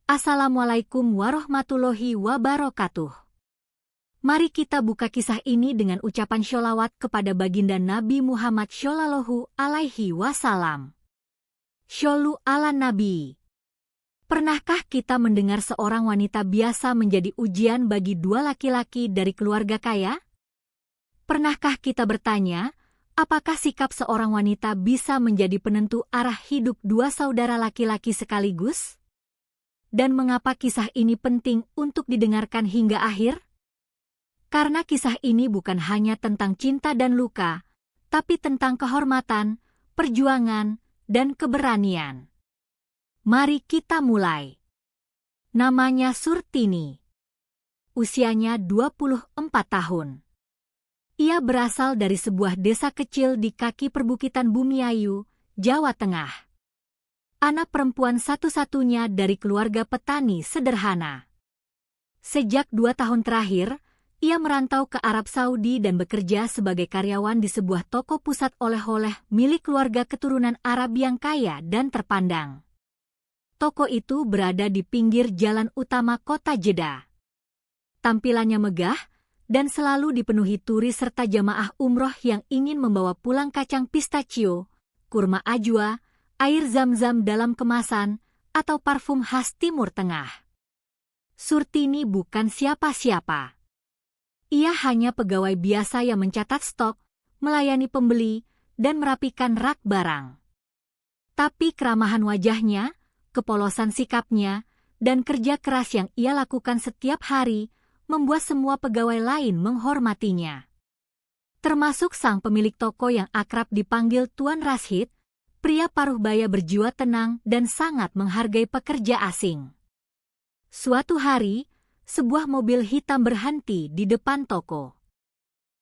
Assalamualaikum warahmatullahi wabarakatuh. Mari kita buka kisah ini dengan ucapan sholawat kepada baginda Nabi Muhammad Shallallahu Alaihi Wasallam. Shollu ala Nabi. Pernahkah kita mendengar seorang wanita biasa menjadi ujian bagi dua laki-laki dari keluarga kaya? Pernahkah kita bertanya, apakah sikap seorang wanita bisa menjadi penentu arah hidup dua saudara laki-laki sekaligus? Dan mengapa kisah ini penting untuk didengarkan hingga akhir? Karena kisah ini bukan hanya tentang cinta dan luka, tapi tentang kehormatan, perjuangan, dan keberanian. Mari kita mulai. Namanya Surtini. Usianya 24 tahun. Ia berasal dari sebuah desa kecil di kaki perbukitan Bumiayu, Jawa Tengah. Anak perempuan satu-satunya dari keluarga petani sederhana. Sejak 2 tahun terakhir, ia merantau ke Arab Saudi dan bekerja sebagai karyawan di sebuah toko pusat oleh-oleh milik keluarga keturunan Arab yang kaya dan terpandang. Toko itu berada di pinggir jalan utama kota Jeddah. Tampilannya megah dan selalu dipenuhi turis serta jamaah umroh yang ingin membawa pulang kacang pistachio, kurma ajwa, air zam-zam dalam kemasan, atau parfum khas Timur Tengah. Surtini bukan siapa-siapa. Ia hanya pegawai biasa yang mencatat stok, melayani pembeli, dan merapikan rak barang. Tapi keramahan wajahnya, kepolosan sikapnya, dan kerja keras yang ia lakukan setiap hari, membuat semua pegawai lain menghormatinya. Termasuk sang pemilik toko yang akrab dipanggil Tuan Rashid, pria paruh baya berjiwa tenang dan sangat menghargai pekerja asing. Suatu hari, sebuah mobil hitam berhenti di depan toko.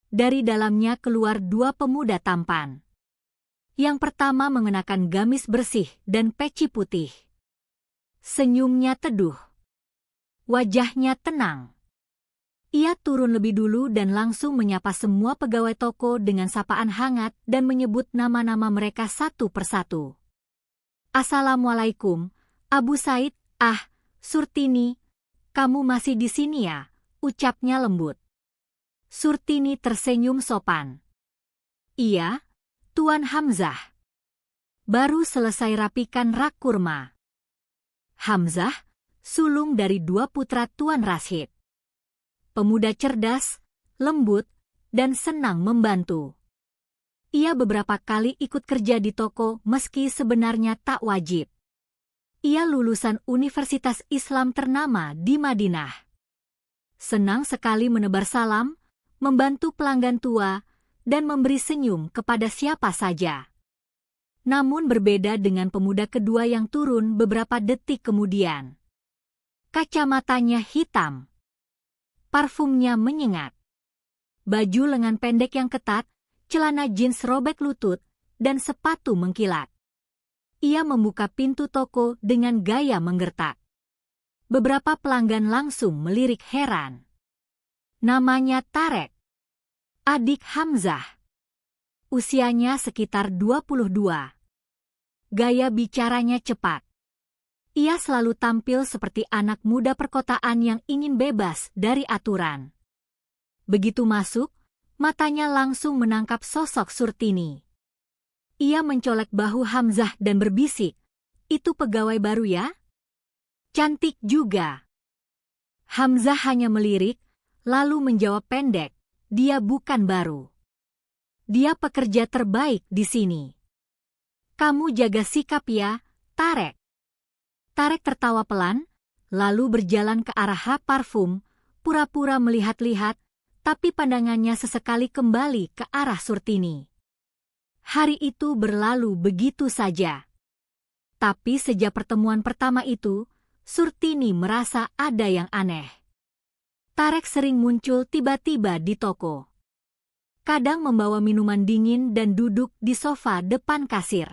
Dari dalamnya keluar dua pemuda tampan. Yang pertama mengenakan gamis bersih dan peci putih. Senyumnya teduh. Wajahnya tenang. Ia turun lebih dulu dan langsung menyapa semua pegawai toko dengan sapaan hangat dan menyebut nama-nama mereka satu persatu. Assalamualaikum, Abu Said, Surtini, kamu masih di sini ya, ucapnya lembut. Surtini tersenyum sopan. Iya, Tuan Hamzah. Baru selesai rapikan rak kurma. Hamzah, sulung dari dua putra Tuan Rashid. Pemuda cerdas, lembut, dan senang membantu. Ia beberapa kali ikut kerja di toko meski sebenarnya tak wajib. Ia lulusan Universitas Islam ternama di Madinah. Senang sekali menebar salam, membantu pelanggan tua, dan memberi senyum kepada siapa saja. Namun berbeda dengan pemuda kedua yang turun beberapa detik kemudian. Kacamatanya hitam. Parfumnya menyengat. Baju lengan pendek yang ketat, celana jeans robek lutut, dan sepatu mengkilat. Ia membuka pintu toko dengan gaya menggertak. Beberapa pelanggan langsung melirik heran. Namanya Tarek. Adik Hamzah. Usianya sekitar 22. Gaya bicaranya cepat. Ia selalu tampil seperti anak muda perkotaan yang ingin bebas dari aturan. Begitu masuk, matanya langsung menangkap sosok Surtini. Ia mencolek bahu Hamzah dan berbisik, "Itu pegawai baru ya? Cantik juga." Hamzah hanya melirik, lalu menjawab pendek, "Dia bukan baru. Dia pekerja terbaik di sini. Kamu jaga sikap ya, Tarek." Tarek tertawa pelan, lalu berjalan ke arah rak parfum, pura-pura melihat-lihat, tapi pandangannya sesekali kembali ke arah Surtini. Hari itu berlalu begitu saja. Tapi sejak pertemuan pertama itu, Surtini merasa ada yang aneh. Tarek sering muncul tiba-tiba di toko. Kadang membawa minuman dingin dan duduk di sofa depan kasir.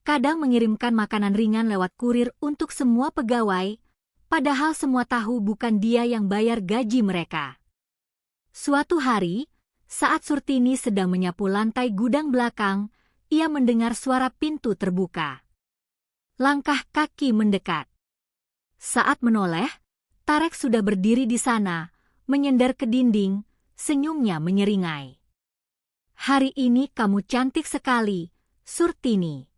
Kadang mengirimkan makanan ringan lewat kurir untuk semua pegawai, padahal semua tahu bukan dia yang bayar gaji mereka. Suatu hari, saat Surtini sedang menyapu lantai gudang belakang, ia mendengar suara pintu terbuka. Langkah kaki mendekat. Saat menoleh, Tarek sudah berdiri di sana, menyender ke dinding, senyumnya menyeringai. Hari ini kamu cantik sekali, Surtini.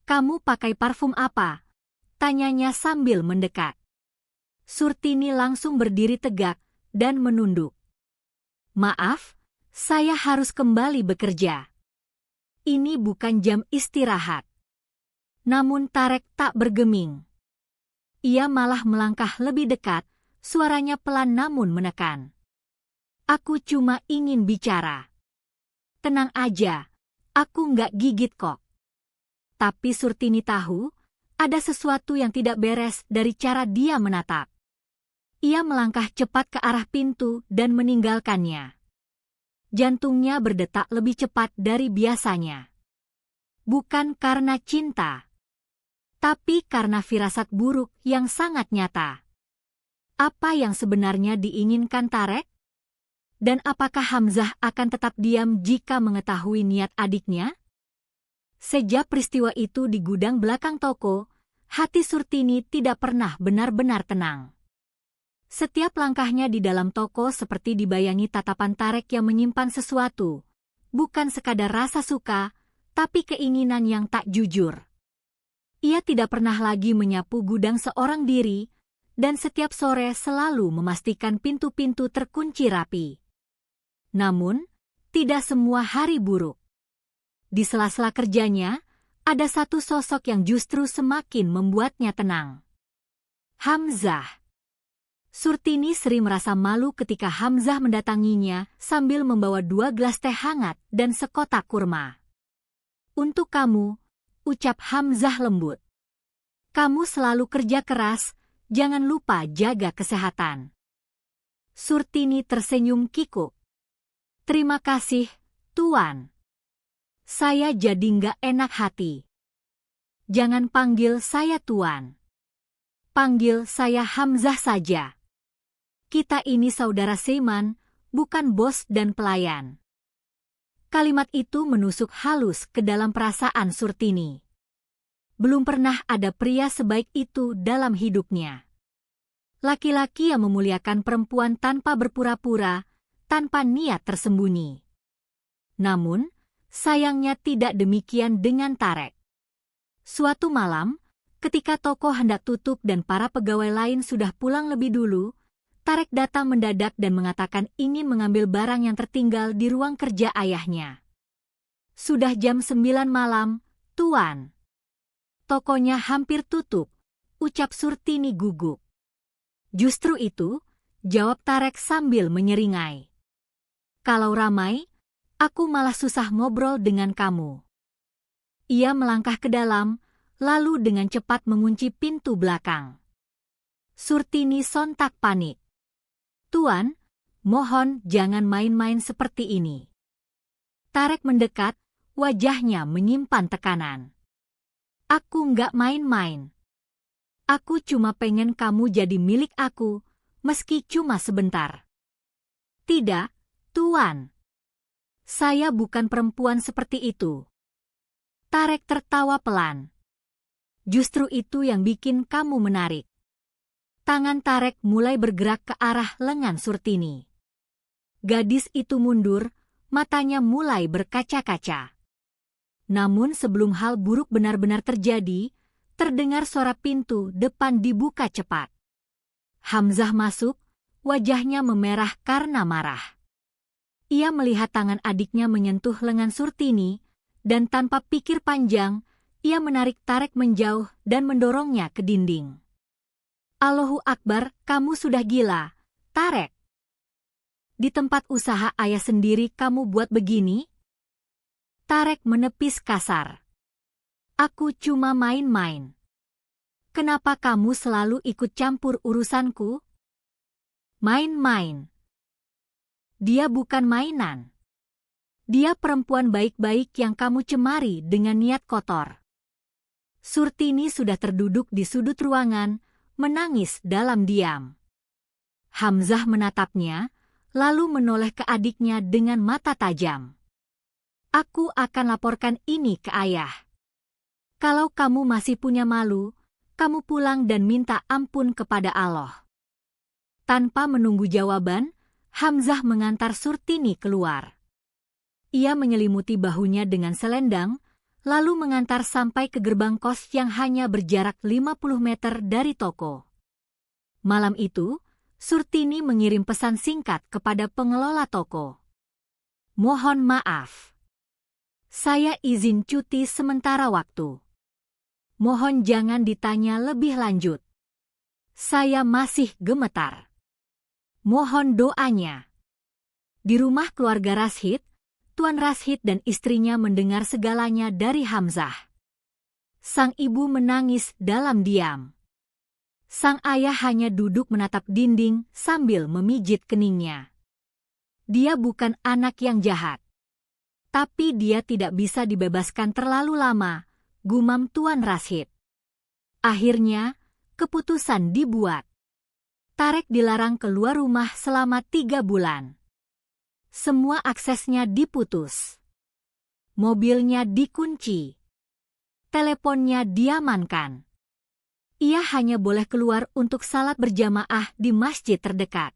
Kamu pakai parfum apa? Tanyanya sambil mendekat. Surtini langsung berdiri tegak dan menunduk. Maaf, saya harus kembali bekerja. Ini bukan jam istirahat. Namun Tarek tak bergeming. Ia malah melangkah lebih dekat, suaranya pelan namun menekan. Aku cuma ingin bicara. Tenang aja, aku nggak gigit kok. Tapi Surtini tahu, ada sesuatu yang tidak beres dari cara dia menatap. Ia melangkah cepat ke arah pintu dan meninggalkannya. Jantungnya berdetak lebih cepat dari biasanya. Bukan karena cinta, tapi karena firasat buruk yang sangat nyata. Apa yang sebenarnya diinginkan Tarek? Dan apakah Hamzah akan tetap diam jika mengetahui niat adiknya? Sejak peristiwa itu di gudang belakang toko, hati Surtini tidak pernah benar-benar tenang. Setiap langkahnya di dalam toko seperti dibayangi tatapan Tarek yang menyimpan sesuatu, bukan sekadar rasa suka, tapi keinginan yang tak jujur. Ia tidak pernah lagi menyapu gudang seorang diri, dan setiap sore selalu memastikan pintu-pintu terkunci rapi. Namun, tidak semua hari buruk. Di sela-sela kerjanya, ada satu sosok yang justru semakin membuatnya tenang. Hamzah. Surtini sering merasa malu ketika Hamzah mendatanginya sambil membawa 2 gelas teh hangat dan sekotak kurma. Untuk kamu, ucap Hamzah lembut. Kamu selalu kerja keras, jangan lupa jaga kesehatan. Surtini tersenyum kikuk. Terima kasih, Tuan. Saya jadi nggak enak hati. Jangan panggil saya Tuan. Panggil saya Hamzah saja. Kita ini saudara seiman, bukan bos dan pelayan. Kalimat itu menusuk halus ke dalam perasaan Surtini. Belum pernah ada pria sebaik itu dalam hidupnya. Laki-laki yang memuliakan perempuan tanpa berpura-pura, tanpa niat tersembunyi. Namun, sayangnya tidak demikian dengan Tarek. Suatu malam, ketika toko hendak tutup dan para pegawai lain sudah pulang lebih dulu, Tarek datang mendadak dan mengatakan ingin mengambil barang yang tertinggal di ruang kerja ayahnya. Sudah jam 9 malam, Tuan. Tokonya hampir tutup, ucap Surtini gugup. Justru itu, jawab Tarek sambil menyeringai. Kalau ramai, aku malah susah ngobrol dengan kamu. Ia melangkah ke dalam, lalu dengan cepat mengunci pintu belakang. Surtini sontak panik. Tuan, mohon jangan main-main seperti ini. Tarek mendekat, wajahnya menyimpan tekanan. Aku nggak main-main. Aku cuma pengen kamu jadi milik aku, meski cuma sebentar. Tidak, Tuan. Saya bukan perempuan seperti itu. Tarek tertawa pelan. Justru itu yang bikin kamu menarik. Tangan Tarek mulai bergerak ke arah lengan Surtini. Gadis itu mundur, matanya mulai berkaca-kaca. Namun sebelum hal buruk benar-benar terjadi, terdengar suara pintu depan dibuka cepat. Hamzah masuk, wajahnya memerah karena marah. Ia melihat tangan adiknya menyentuh lengan Surtini, dan tanpa pikir panjang, ia menarik Tarek menjauh dan mendorongnya ke dinding. Allahu Akbar, kamu sudah gila, Tarek. Di tempat usaha ayah sendiri kamu buat begini? Tarek menepis kasar. Aku cuma main-main. Kenapa kamu selalu ikut campur urusanku? Main-main. Dia bukan mainan. Dia perempuan baik-baik yang kamu cemari dengan niat kotor. Surtini sudah terduduk di sudut ruangan, menangis dalam diam. Hamzah menatapnya, lalu menoleh ke adiknya dengan mata tajam. Aku akan laporkan ini ke ayah. Kalau kamu masih punya malu, kamu pulang dan minta ampun kepada Allah." Tanpa menunggu jawaban, Hamzah mengantar Surtini keluar. Ia menyelimuti bahunya dengan selendang, lalu mengantar sampai ke gerbang kos yang hanya berjarak 50 meter dari toko. Malam itu, Surtini mengirim pesan singkat kepada pengelola toko. "Mohon maaf. Saya izin cuti sementara waktu. Mohon jangan ditanya lebih lanjut. Saya masih gemetar. Mohon doanya." Di rumah keluarga Rashid, Tuan Rashid dan istrinya mendengar segalanya dari Hamzah. Sang ibu menangis dalam diam. Sang ayah hanya duduk menatap dinding sambil memijit keningnya. Dia bukan anak yang jahat. Tapi dia tidak bisa dibebaskan terlalu lama, gumam Tuan Rashid. Akhirnya, keputusan dibuat. Tarek dilarang keluar rumah selama 3 bulan. Semua aksesnya diputus. Mobilnya dikunci. Teleponnya diamankan. Ia hanya boleh keluar untuk salat berjamaah di masjid terdekat.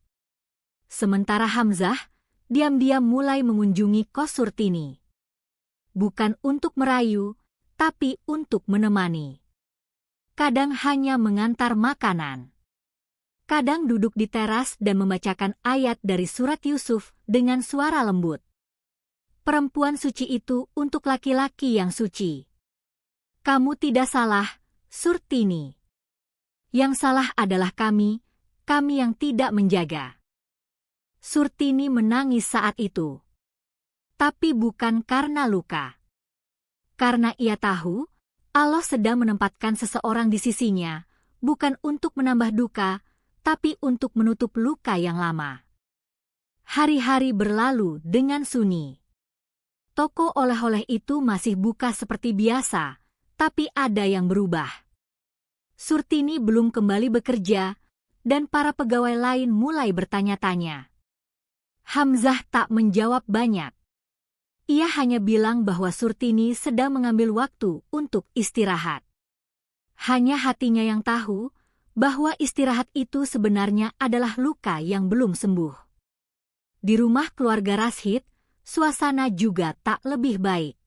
Sementara Hamzah diam-diam mulai mengunjungi kos Surtini. Bukan untuk merayu, tapi untuk menemani. Kadang hanya mengantar makanan. Kadang duduk di teras dan membacakan ayat dari surat Yusuf dengan suara lembut. Perempuan suci itu untuk laki-laki yang suci. Kamu tidak salah, Surtini. Yang salah adalah kami yang tidak menjaga. Surtini menangis saat itu. Tapi bukan karena luka. Karena ia tahu, Allah sedang menempatkan seseorang di sisinya, bukan untuk menambah duka, tapi untuk menutup luka yang lama. Hari-hari berlalu dengan sunyi. Toko oleh-oleh itu masih buka seperti biasa, tapi ada yang berubah. Surtini belum kembali bekerja, dan para pegawai lain mulai bertanya-tanya. Hamzah tak menjawab banyak. Ia hanya bilang bahwa Surtini sedang mengambil waktu untuk istirahat. Hanya hatinya yang tahu bahwa istirahat itu sebenarnya adalah luka yang belum sembuh. Di rumah keluarga Rashid, suasana juga tak lebih baik.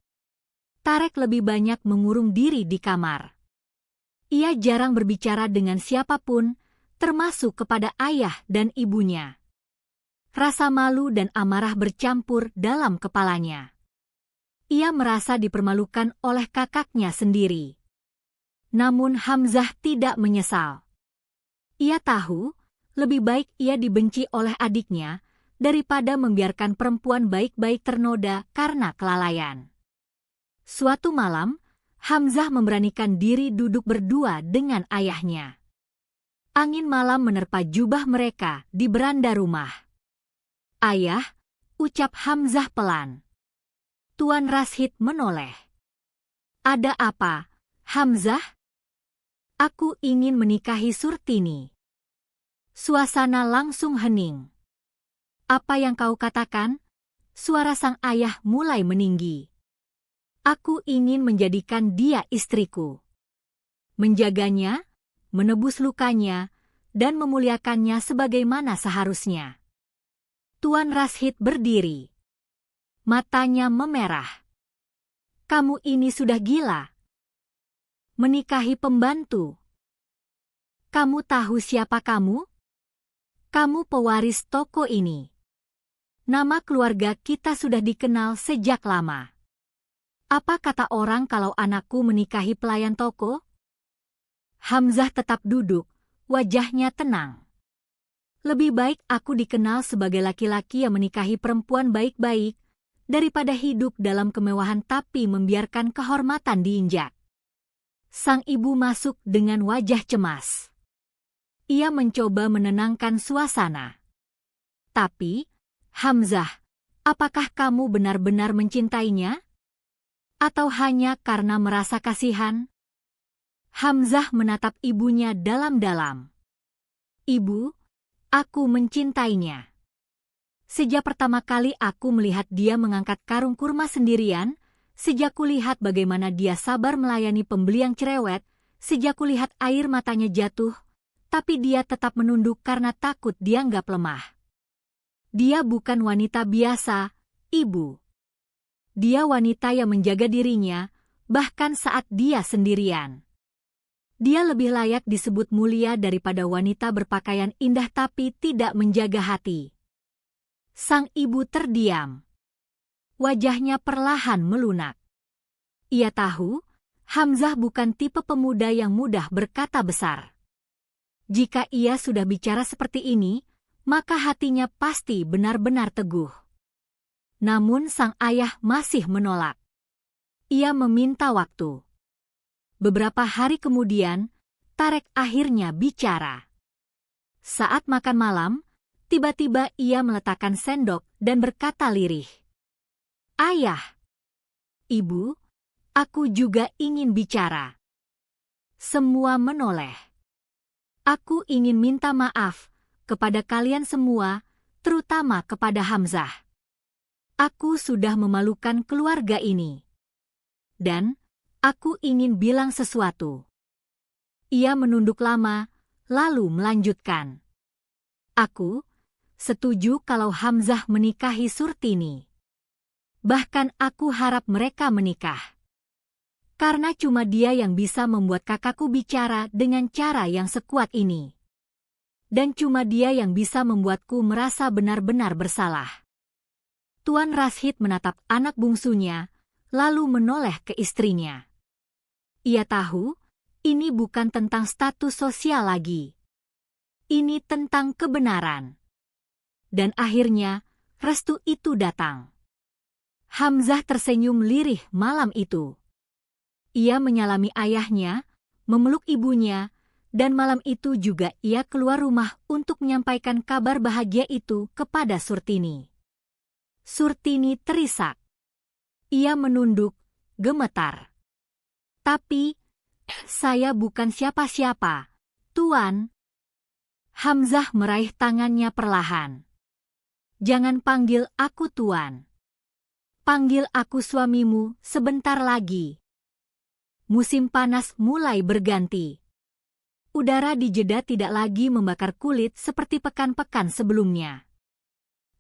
Tarek lebih banyak mengurung diri di kamar. Ia jarang berbicara dengan siapapun, termasuk kepada ayah dan ibunya. Rasa malu dan amarah bercampur dalam kepalanya. Ia merasa dipermalukan oleh kakaknya sendiri. Namun Hamzah tidak menyesal. Ia tahu, lebih baik ia dibenci oleh adiknya daripada membiarkan perempuan baik-baik ternoda karena kelalaian. Suatu malam, Hamzah memberanikan diri duduk berdua dengan ayahnya. Angin malam menerpa jubah mereka di beranda rumah. "Ayah," ucap Hamzah pelan. Tuan Rashid menoleh. "Ada apa, Hamzah?" "Aku ingin menikahi Surtini." Suasana langsung hening. "Apa yang kau katakan?" Suara sang ayah mulai meninggi. "Aku ingin menjadikan dia istriku. Menjaganya, menebus lukanya, dan memuliakannya sebagaimana seharusnya." Tuan Rashid berdiri. Matanya memerah. "Kamu ini sudah gila. Menikahi pembantu. Kamu tahu siapa kamu? Kamu pewaris toko ini. Nama keluarga kita sudah dikenal sejak lama. Apa kata orang kalau anakku menikahi pelayan toko?" Hamzah tetap duduk, wajahnya tenang. "Lebih baik aku dikenal sebagai laki-laki yang menikahi perempuan baik-baik, daripada hidup dalam kemewahan tapi membiarkan kehormatan diinjak." Sang ibu masuk dengan wajah cemas. Ia mencoba menenangkan suasana. "Tapi, Hamzah, apakah kamu benar-benar mencintainya? Atau hanya karena merasa kasihan?" Hamzah menatap ibunya dalam-dalam. "Ibu, aku mencintainya. Sejak pertama kali aku melihat dia mengangkat karung kurma sendirian, sejak kulihat bagaimana dia sabar melayani pembeli yang cerewet, sejak kulihat air matanya jatuh, tapi dia tetap menunduk karena takut dianggap lemah. Dia bukan wanita biasa, Ibu. Dia wanita yang menjaga dirinya, bahkan saat dia sendirian. Dia lebih layak disebut mulia daripada wanita berpakaian indah tapi tidak menjaga hati. Sang ibu terdiam. Wajahnya perlahan melunak. Ia tahu, Hamzah bukan tipe pemuda yang mudah berkata besar. Jika ia sudah bicara seperti ini, maka hatinya pasti benar-benar teguh. Namun sang ayah masih menolak. Ia meminta waktu. Beberapa hari kemudian, Tarek akhirnya bicara. Saat makan malam, tiba-tiba ia meletakkan sendok dan berkata lirih. Ayah, Ibu, aku juga ingin bicara. Semua menoleh. Aku ingin minta maaf kepada kalian semua, terutama kepada Hamzah. Aku sudah memalukan keluarga ini. Dan aku ingin bilang sesuatu. Ia menunduk lama, lalu melanjutkan. Aku setuju kalau Hamzah menikahi Surtini. Bahkan aku harap mereka menikah. Karena cuma dia yang bisa membuat kakakku bicara dengan cara yang sekuat ini. Dan cuma dia yang bisa membuatku merasa benar-benar bersalah. Tuan Rashid menatap anak bungsunya, lalu menoleh ke istrinya. Ia tahu, ini bukan tentang status sosial lagi. Ini tentang kebenaran. Dan akhirnya, restu itu datang. Hamzah tersenyum lirih malam itu. Ia menyalami ayahnya, memeluk ibunya, dan malam itu juga ia keluar rumah untuk menyampaikan kabar bahagia itu kepada Surtini. Surtini terisak. Ia menunduk, gemetar. Tapi, saya bukan siapa-siapa, Tuan. Hamzah meraih tangannya perlahan. Jangan panggil aku Tuan. Panggil aku suamimu sebentar lagi. Musim panas mulai berganti. Udara di Jeddah tidak lagi membakar kulit seperti pekan-pekan sebelumnya.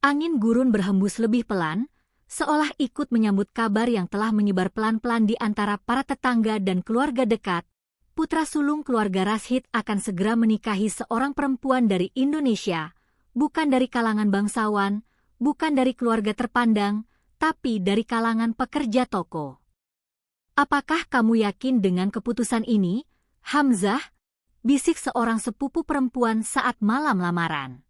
Angin gurun berhembus lebih pelan, seolah ikut menyambut kabar yang telah menyebar pelan-pelan di antara para tetangga dan keluarga dekat. Putra sulung keluarga Rashid akan segera menikahi seorang perempuan dari Indonesia, bukan dari kalangan bangsawan, bukan dari keluarga terpandang, tapi dari kalangan pekerja toko. Apakah kamu yakin dengan keputusan ini, Hamzah? Bisik seorang sepupu perempuan saat malam lamaran.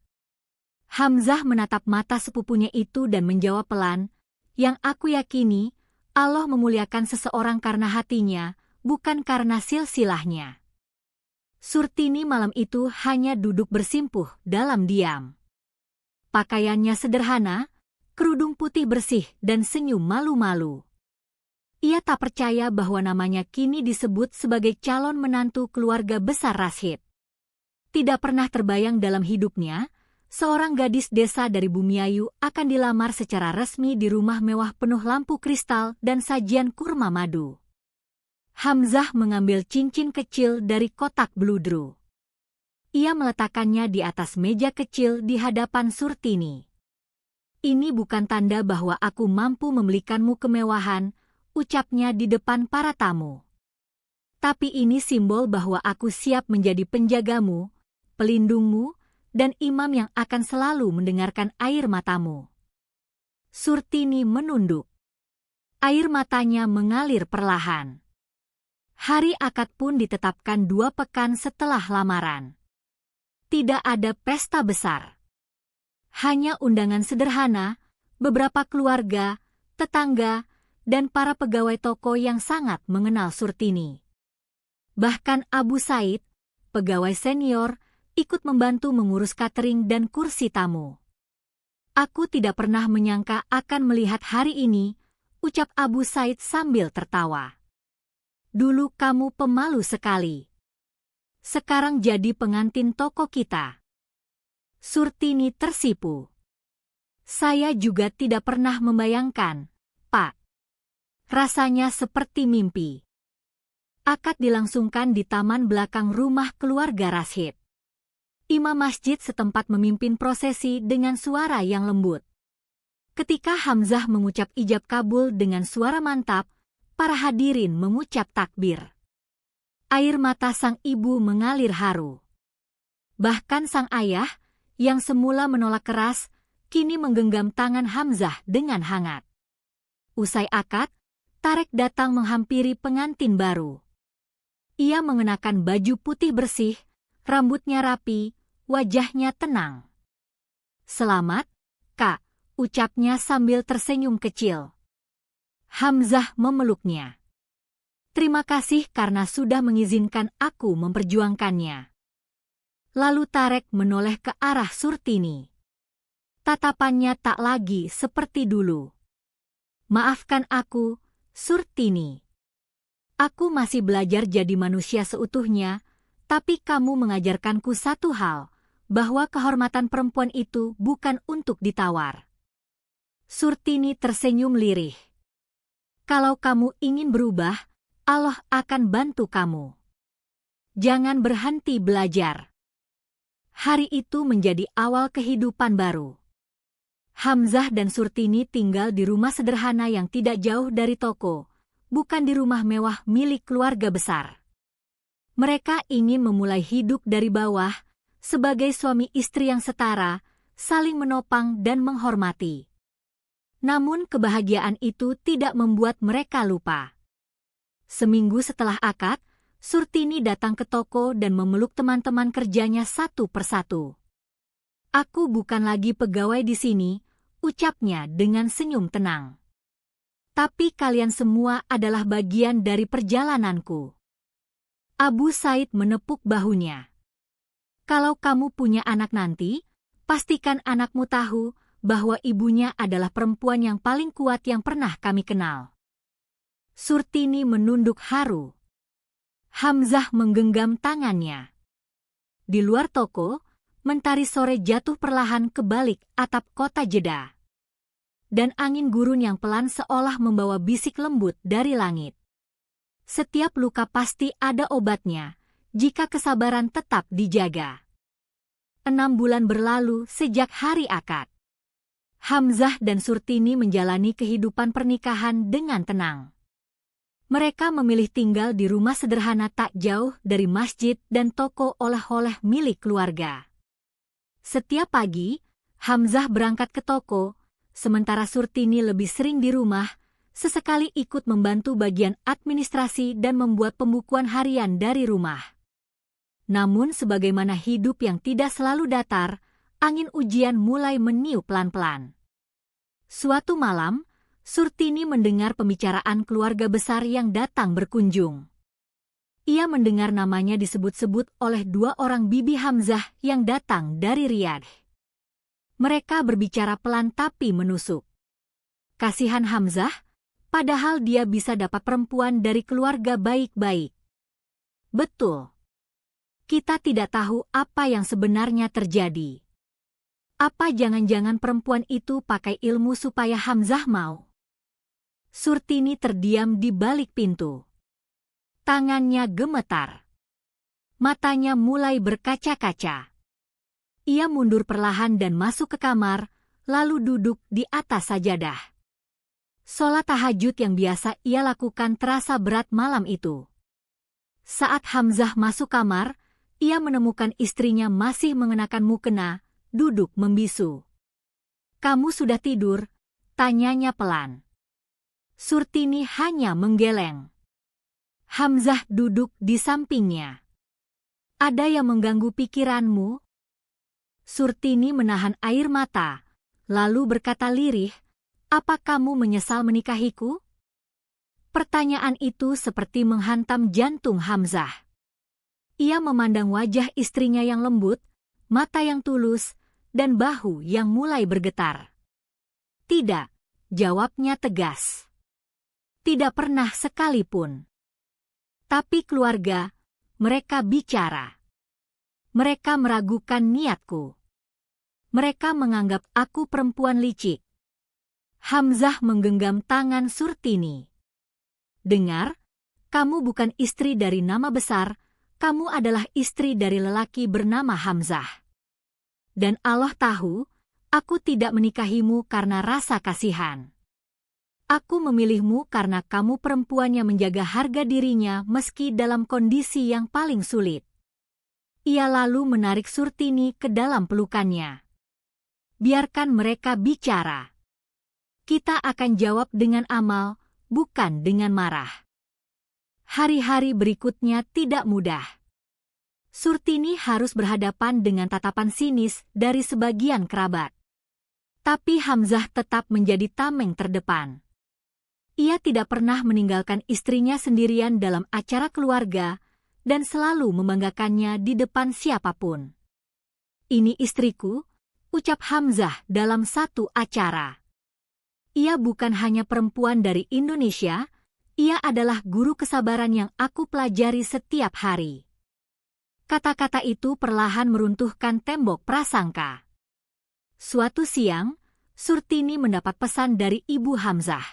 Hamzah menatap mata sepupunya itu dan menjawab pelan, yang aku yakini, Allah memuliakan seseorang karena hatinya, bukan karena silsilahnya. Surtini malam itu hanya duduk bersimpuh dalam diam. Pakaiannya sederhana, kerudung putih bersih dan senyum malu-malu. Ia tak percaya bahwa namanya kini disebut sebagai calon menantu keluarga besar Rashid. Tidak pernah terbayang dalam hidupnya, seorang gadis desa dari Bumiayu akan dilamar secara resmi di rumah mewah penuh lampu kristal dan sajian kurma madu. Hamzah mengambil cincin kecil dari kotak beludru. Ia meletakkannya di atas meja kecil di hadapan Surtini. Ini bukan tanda bahwa aku mampu membelikanmu kemewahan, ucapnya di depan para tamu. Tapi ini simbol bahwa aku siap menjadi penjagamu, pelindungmu, dan imam yang akan selalu mendengarkan air matamu. Surtini menunduk. Air matanya mengalir perlahan. Hari akad pun ditetapkan 2 pekan setelah lamaran. Tidak ada pesta besar. Hanya undangan sederhana, beberapa keluarga, tetangga, dan para pegawai toko yang sangat mengenal Surtini. Bahkan Abu Said, pegawai senior, ikut membantu mengurus catering dan kursi tamu. Aku tidak pernah menyangka akan melihat hari ini, ucap Abu Said sambil tertawa. Dulu kamu pemalu sekali. Sekarang jadi pengantin toko kita. Surtini tersipu. Saya juga tidak pernah membayangkan, Pak. Rasanya seperti mimpi. Akad dilangsungkan di taman belakang rumah keluarga Rashid. Imam masjid setempat memimpin prosesi dengan suara yang lembut. Ketika Hamzah mengucap ijab kabul dengan suara mantap, para hadirin mengucap takbir. Air mata sang ibu mengalir haru. Bahkan sang ayah, yang semula menolak keras, kini menggenggam tangan Hamzah dengan hangat. Usai akad, Tarek datang menghampiri pengantin baru. Ia mengenakan baju putih bersih, rambutnya rapi, wajahnya tenang. "Selamat, Kak," ucapnya sambil tersenyum kecil. Hamzah memeluknya. "Terima kasih karena sudah mengizinkan aku memperjuangkannya." Lalu Tarek menoleh ke arah Surtini. Tatapannya tak lagi seperti dulu. "Maafkan aku, Surtini. Aku masih belajar jadi manusia seutuhnya, tapi kamu mengajarkanku satu hal, bahwa kehormatan perempuan itu bukan untuk ditawar." Surtini tersenyum lirih. "Kalau kamu ingin berubah, Allah akan bantu kamu. Jangan berhenti belajar." Hari itu menjadi awal kehidupan baru. Hamzah dan Surtini tinggal di rumah sederhana yang tidak jauh dari toko, bukan di rumah mewah milik keluarga besar. Mereka ingin memulai hidup dari bawah, sebagai suami istri yang setara, saling menopang dan menghormati. Namun kebahagiaan itu tidak membuat mereka lupa. Seminggu setelah akad, Surtini datang ke toko dan memeluk teman-teman kerjanya satu persatu. "Aku bukan lagi pegawai di sini," ucapnya dengan senyum tenang. "Tapi kalian semua adalah bagian dari perjalananku." Abu Said menepuk bahunya. "Kalau kamu punya anak nanti, pastikan anakmu tahu bahwa ibunya adalah perempuan yang paling kuat yang pernah kami kenal." Surtini menunduk haru. Hamzah menggenggam tangannya. Di luar toko, mentari sore jatuh perlahan ke balik atap kota Jeddah. Dan angin gurun yang pelan seolah membawa bisik lembut dari langit. Setiap luka pasti ada obatnya, jika kesabaran tetap dijaga. 6 bulan berlalu sejak hari akad. Hamzah dan Surtini menjalani kehidupan pernikahan dengan tenang. Mereka memilih tinggal di rumah sederhana tak jauh dari masjid dan toko oleh-oleh milik keluarga. Setiap pagi, Hamzah berangkat ke toko, sementara Surtini lebih sering di rumah, sesekali ikut membantu bagian administrasi dan membuat pembukuan harian dari rumah. Namun sebagaimana hidup yang tidak selalu datar, angin ujian mulai meniup pelan-pelan. Suatu malam, Surtini mendengar pembicaraan keluarga besar yang datang berkunjung. Ia mendengar namanya disebut-sebut oleh 2 orang bibi Hamzah yang datang dari Riyadh. Mereka berbicara pelan tapi menusuk. Kasihan Hamzah, padahal dia bisa dapat perempuan dari keluarga baik-baik. Betul. Kita tidak tahu apa yang sebenarnya terjadi. Apa jangan-jangan perempuan itu pakai ilmu supaya Hamzah mau? Surtini terdiam di balik pintu. Tangannya gemetar. Matanya mulai berkaca-kaca. Ia mundur perlahan dan masuk ke kamar, lalu duduk di atas sajadah. Sholat tahajud yang biasa ia lakukan terasa berat malam itu. Saat Hamzah masuk kamar, ia menemukan istrinya masih mengenakan mukena, duduk membisu. "Kamu sudah tidur?" tanyanya pelan. Surtini hanya menggeleng. Hamzah duduk di sampingnya. "Ada yang mengganggu pikiranmu?" Surtini menahan air mata, lalu berkata lirih, "Apa kamu menyesal menikahiku?" Pertanyaan itu seperti menghantam jantung Hamzah. Ia memandang wajah istrinya yang lembut, mata yang tulus, dan bahu yang mulai bergetar. "Tidak," jawabnya tegas. "Tidak pernah sekalipun." Tapi keluarga, mereka bicara. Mereka meragukan niatku. Mereka menganggap aku perempuan licik. Hamzah menggenggam tangan Surtini. "Dengar, Kamu bukan istri dari nama besar, kamu adalah istri dari lelaki bernama Hamzah. Dan Allah tahu, aku tidak menikahimu karena rasa kasihan. Aku memilihmu karena kamu perempuan yang menjaga harga dirinya meski dalam kondisi yang paling sulit. Ia lalu menarik Surtini ke dalam pelukannya. Biarkan mereka bicara. Kita akan jawab dengan amal, bukan dengan marah. Hari-hari berikutnya tidak mudah. Surtini harus berhadapan dengan tatapan sinis dari sebagian kerabat. Tapi Hamzah tetap menjadi tameng terdepan. Ia tidak pernah meninggalkan istrinya sendirian dalam acara keluarga dan selalu membanggakannya di depan siapapun. Ini istriku, ucap Hamzah dalam satu acara. Ia bukan hanya perempuan dari Indonesia, ia adalah guru kesabaran yang aku pelajari setiap hari. Kata-kata itu perlahan meruntuhkan tembok prasangka. Suatu siang, Surtini mendapat pesan dari Ibu Hamzah.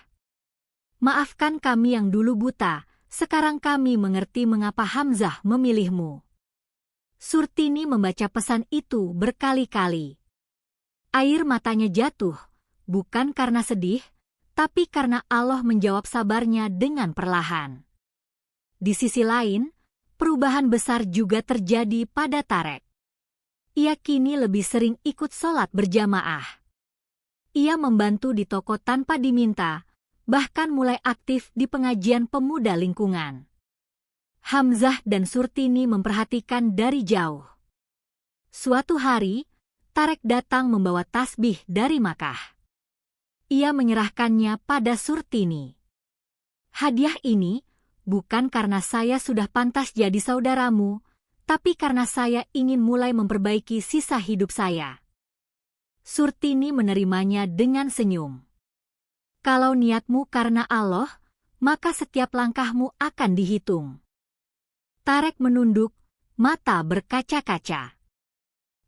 Maafkan kami yang dulu buta, sekarang kami mengerti mengapa Hamzah memilihmu. Surtini membaca pesan itu berkali-kali. Air matanya jatuh, bukan karena sedih, tapi karena Allah menjawab sabarnya dengan perlahan. Di sisi lain, perubahan besar juga terjadi pada Tarek. Ia kini lebih sering ikut sholat berjamaah. Ia membantu di toko tanpa diminta, bahkan mulai aktif di pengajian pemuda lingkungan. Hamzah dan Surtini memperhatikan dari jauh. Suatu hari, Tarek datang membawa tasbih dari Makkah. Ia menyerahkannya pada Surtini. Hadiah ini bukan karena saya sudah pantas jadi saudaramu, tapi karena saya ingin mulai memperbaiki sisa hidup saya. Surtini menerimanya dengan senyum. Kalau niatmu karena Allah, maka setiap langkahmu akan dihitung. Tarek menunduk, mata berkaca-kaca.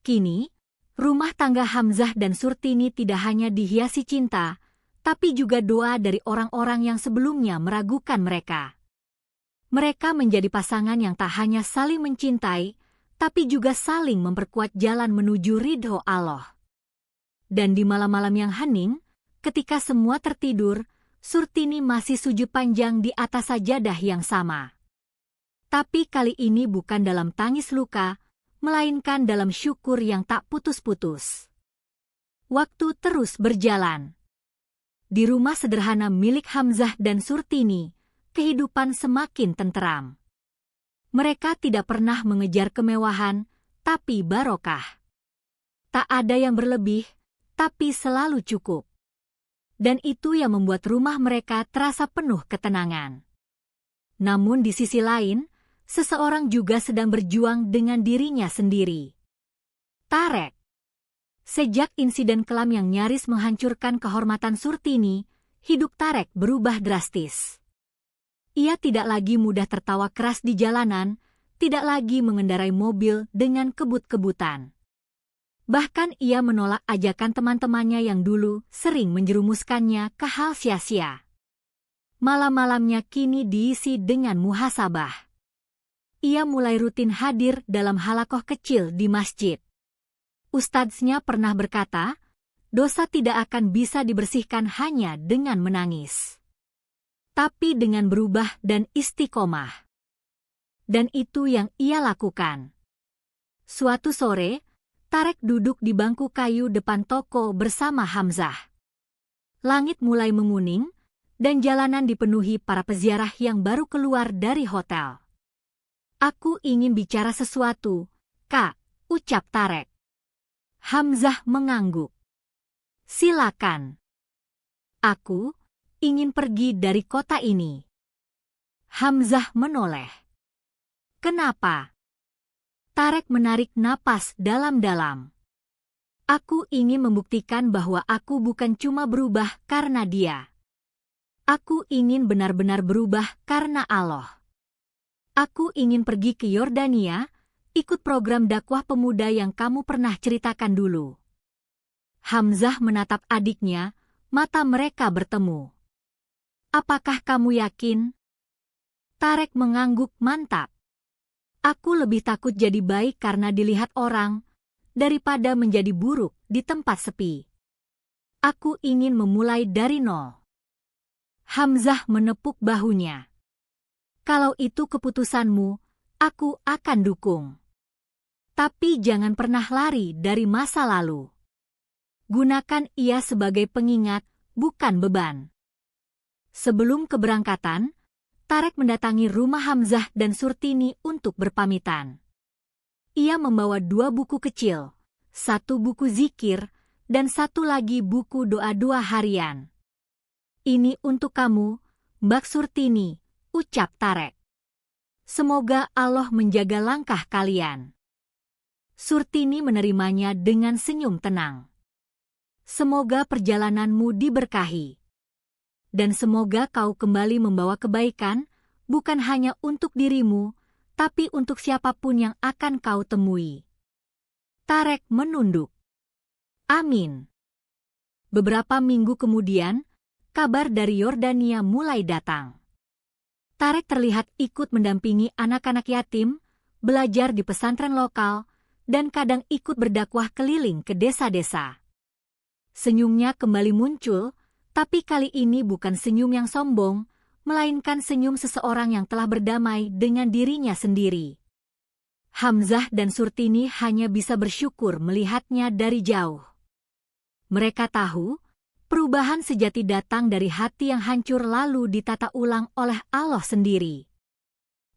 Kini, rumah tangga Hamzah dan Surtini tidak hanya dihiasi cinta, tapi juga doa dari orang-orang yang sebelumnya meragukan mereka. Mereka menjadi pasangan yang tak hanya saling mencintai, tapi juga saling memperkuat jalan menuju ridho Allah. Dan di malam-malam yang hening, ketika semua tertidur, Surtini masih sujud panjang di atas sajadah yang sama. Tapi kali ini bukan dalam tangis luka, melainkan dalam syukur yang tak putus-putus. Waktu terus berjalan. Di rumah sederhana milik Hamzah dan Surtini, kehidupan semakin tenteram. Mereka tidak pernah mengejar kemewahan, tapi barokah. Tak ada yang berlebih, tapi selalu cukup. Dan itu yang membuat rumah mereka terasa penuh ketenangan. Namun di sisi lain, seseorang juga sedang berjuang dengan dirinya sendiri. Tarek. Sejak insiden kelam yang nyaris menghancurkan kehormatan Surtini, hidup Tarek berubah drastis. Ia tidak lagi mudah tertawa keras di jalanan, tidak lagi mengendarai mobil dengan kebut-kebutan. Bahkan ia menolak ajakan teman-temannya yang dulu sering menjerumuskannya ke hal sia-sia. Malam-malamnya kini diisi dengan muhasabah. Ia mulai rutin hadir dalam halakoh kecil di masjid. Ustadznya pernah berkata, dosa tidak akan bisa dibersihkan hanya dengan menangis, tapi dengan berubah dan istiqomah. Dan itu yang ia lakukan. Suatu sore, Tarek duduk di bangku kayu depan toko bersama Hamzah. Langit mulai menguning, dan jalanan dipenuhi para peziarah yang baru keluar dari hotel. Aku ingin bicara sesuatu, Kak, ucap Tarek. Hamzah mengangguk. Silakan. Aku ingin pergi dari kota ini. Hamzah menoleh. Kenapa? Tarek menarik napas dalam-dalam. Aku ingin membuktikan bahwa aku bukan cuma berubah karena dia. Aku ingin benar-benar berubah karena Allah. Aku ingin pergi ke Yordania, ikut program dakwah pemuda yang kamu pernah ceritakan dulu. Hamzah menatap adiknya, mata mereka bertemu. Apakah kamu yakin? Tarek mengangguk mantap. Aku lebih takut jadi baik karena dilihat orang, daripada menjadi buruk di tempat sepi. Aku ingin memulai dari nol. Hamzah menepuk bahunya. Kalau itu keputusanmu, aku akan dukung. Tapi jangan pernah lari dari masa lalu. Gunakan ia sebagai pengingat, bukan beban. Sebelum keberangkatan, Tarek mendatangi rumah Hamzah dan Surtini untuk berpamitan. Ia membawa 2 buku kecil, 1 buku zikir, dan 1 lagi buku doa-doa harian. Ini untuk kamu, Mbak Surtini, ucap Tarek. Semoga Allah menjaga langkah kalian. Surtini menerimanya dengan senyum tenang. Semoga perjalananmu diberkahi. Dan semoga kau kembali membawa kebaikan, bukan hanya untuk dirimu, tapi untuk siapapun yang akan kau temui. Tarek menunduk. Amin. Beberapa minggu kemudian, kabar dari Yordania mulai datang. Tarek terlihat ikut mendampingi anak-anak yatim, belajar di pesantren lokal, dan kadang ikut berdakwah keliling ke desa-desa. Senyumnya kembali muncul, tapi kali ini bukan senyum yang sombong, melainkan senyum seseorang yang telah berdamai dengan dirinya sendiri. Hamzah dan Surtini hanya bisa bersyukur melihatnya dari jauh. Mereka tahu, perubahan sejati datang dari hati yang hancur lalu ditata ulang oleh Allah sendiri.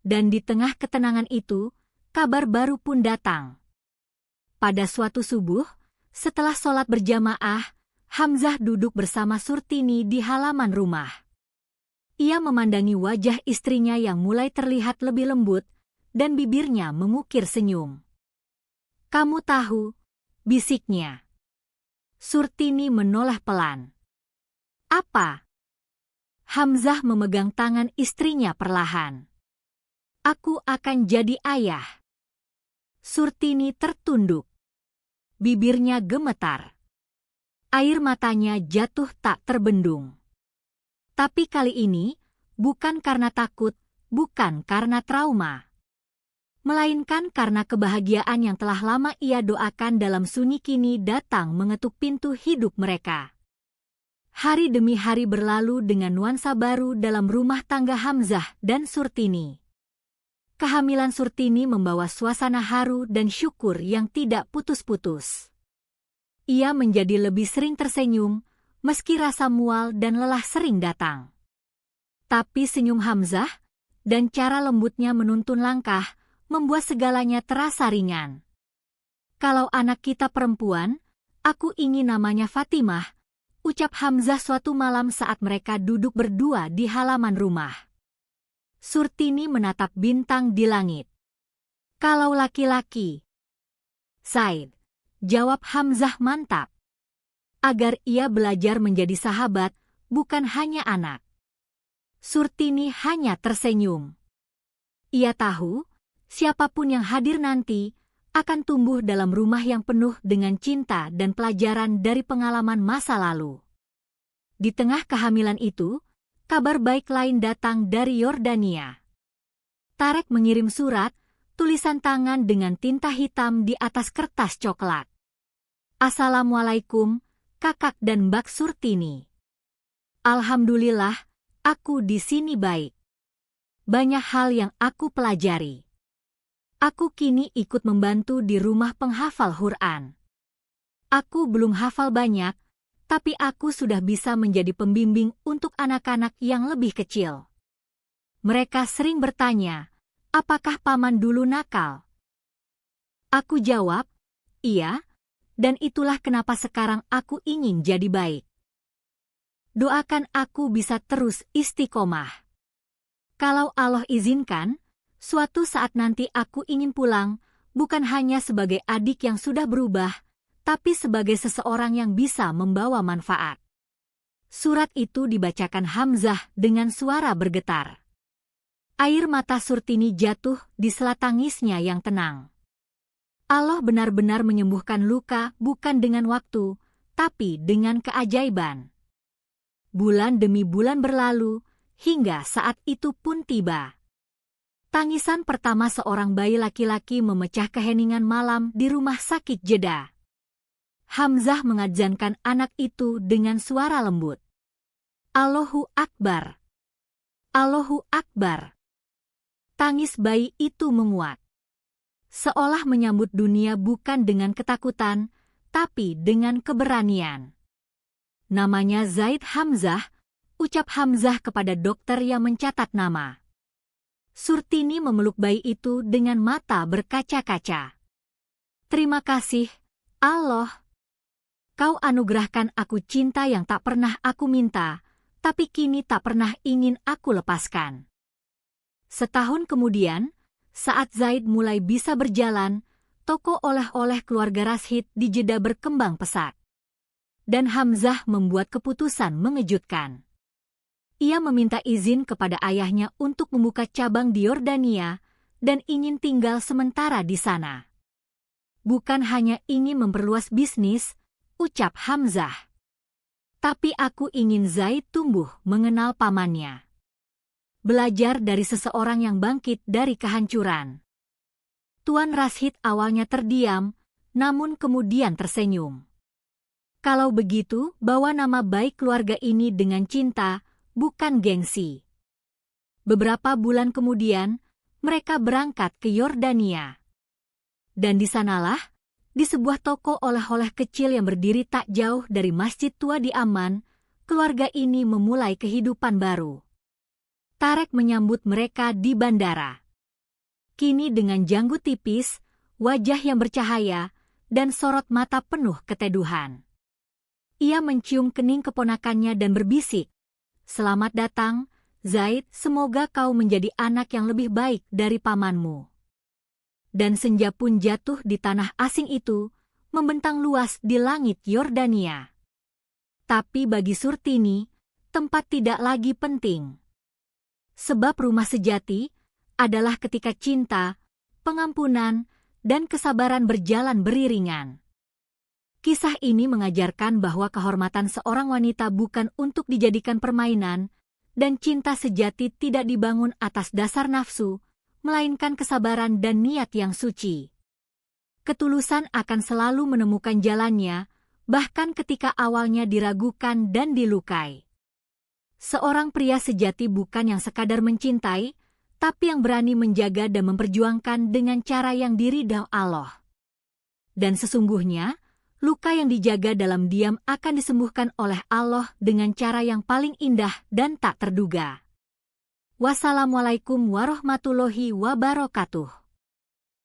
Dan di tengah ketenangan itu, kabar baru pun datang. Pada suatu subuh, setelah sholat berjamaah, Hamzah duduk bersama Surtini di halaman rumah. Ia memandangi wajah istrinya yang mulai terlihat lebih lembut, dan bibirnya mengukir senyum. Kamu tahu, bisiknya. Surtini menoleh pelan. Apa? Hamzah memegang tangan istrinya perlahan. Aku akan jadi ayah. Surtini tertunduk. Bibirnya gemetar. Air matanya jatuh tak terbendung. Tapi kali ini, bukan karena takut, bukan karena trauma. Melainkan karena kebahagiaan yang telah lama ia doakan dalam sunyi kini datang mengetuk pintu hidup mereka. Hari demi hari berlalu dengan nuansa baru dalam rumah tangga Hamzah dan Surtini. Kehamilan Surtini membawa suasana haru dan syukur yang tidak putus-putus. Ia menjadi lebih sering tersenyum, meski rasa mual dan lelah sering datang. Tapi senyum Hamzah dan cara lembutnya menuntun langkah membuat segalanya terasa ringan. Kalau anak kita perempuan, aku ingin namanya Fatimah, ucap Hamzah suatu malam saat mereka duduk berdua di halaman rumah. Surtini menatap bintang di langit. Kalau laki-laki, Said, jawab Hamzah mantap. Agar ia belajar menjadi sahabat, bukan hanya anak. Surtini hanya tersenyum. Ia tahu, siapapun yang hadir nanti, akan tumbuh dalam rumah yang penuh dengan cinta dan pelajaran dari pengalaman masa lalu. Di tengah kehamilan itu, kabar baik lain datang dari Yordania. Tarek mengirim surat, tulisan tangan dengan tinta hitam di atas kertas coklat. Assalamualaikum, Kakak dan Mbak Surtini. Alhamdulillah, aku di sini baik. Banyak hal yang aku pelajari. Aku kini ikut membantu di rumah penghafal Quran. Aku belum hafal banyak, tapi aku sudah bisa menjadi pembimbing untuk anak-anak yang lebih kecil. Mereka sering bertanya, apakah paman dulu nakal? Aku jawab, iya, dan itulah kenapa sekarang aku ingin jadi baik. Doakan aku bisa terus istiqomah. Kalau Allah izinkan, suatu saat nanti aku ingin pulang, bukan hanya sebagai adik yang sudah berubah, tapi sebagai seseorang yang bisa membawa manfaat. Surat itu dibacakan Hamzah dengan suara bergetar. Air mata Surtini jatuh di sela tangisnya yang tenang. Allah benar-benar menyembuhkan luka bukan dengan waktu, tapi dengan keajaiban. Bulan demi bulan berlalu, hingga saat itu pun tiba. Tangisan pertama seorang bayi laki-laki memecah keheningan malam di rumah sakit Jeddah. Hamzah mengadzankan anak itu dengan suara lembut. Allahu Akbar. Allahu Akbar. Tangis bayi itu menguat. Seolah menyambut dunia bukan dengan ketakutan, tapi dengan keberanian. Namanya Zaid Hamzah, ucap Hamzah kepada dokter yang mencatat nama. Surtini memeluk bayi itu dengan mata berkaca-kaca. Terima kasih, Allah. Kau anugerahkan aku cinta yang tak pernah aku minta, tapi kini tak pernah ingin aku lepaskan. Setahun kemudian, saat Zaid mulai bisa berjalan, toko oleh-oleh keluarga Rashid di Jeddah berkembang pesat. Dan Hamzah membuat keputusan mengejutkan. Ia meminta izin kepada ayahnya untuk membuka cabang di Yordania dan ingin tinggal sementara di sana. Bukan hanya ingin memperluas bisnis, ucap Hamzah. Tapi aku ingin Zaid tumbuh mengenal pamannya. Belajar dari seseorang yang bangkit dari kehancuran. Tuan Rashid awalnya terdiam, namun kemudian tersenyum. Kalau begitu, bawa nama baik keluarga ini dengan cinta, bukan gengsi. Beberapa bulan kemudian, mereka berangkat ke Yordania. Dan di sanalah, di sebuah toko oleh-oleh kecil yang berdiri tak jauh dari masjid tua di Amman, keluarga ini memulai kehidupan baru. Tarek menyambut mereka di bandara. Kini dengan janggut tipis, wajah yang bercahaya, dan sorot mata penuh keteduhan. Ia mencium kening keponakannya dan berbisik, "Selamat datang, Zaid, semoga kau menjadi anak yang lebih baik dari pamanmu." Dan senja pun jatuh di tanah asing itu, membentang luas di langit Yordania. Tapi bagi Surtini, tempat tidak lagi penting. Sebab rumah sejati adalah ketika cinta, pengampunan, dan kesabaran berjalan beriringan. Kisah ini mengajarkan bahwa kehormatan seorang wanita bukan untuk dijadikan permainan, dan cinta sejati tidak dibangun atas dasar nafsu, melainkan kesabaran dan niat yang suci. Ketulusan akan selalu menemukan jalannya, bahkan ketika awalnya diragukan dan dilukai. Seorang pria sejati bukan yang sekadar mencintai, tapi yang berani menjaga dan memperjuangkan dengan cara yang diridhai Allah. Dan sesungguhnya, luka yang dijaga dalam diam akan disembuhkan oleh Allah dengan cara yang paling indah dan tak terduga. Wassalamualaikum warahmatullahi wabarakatuh.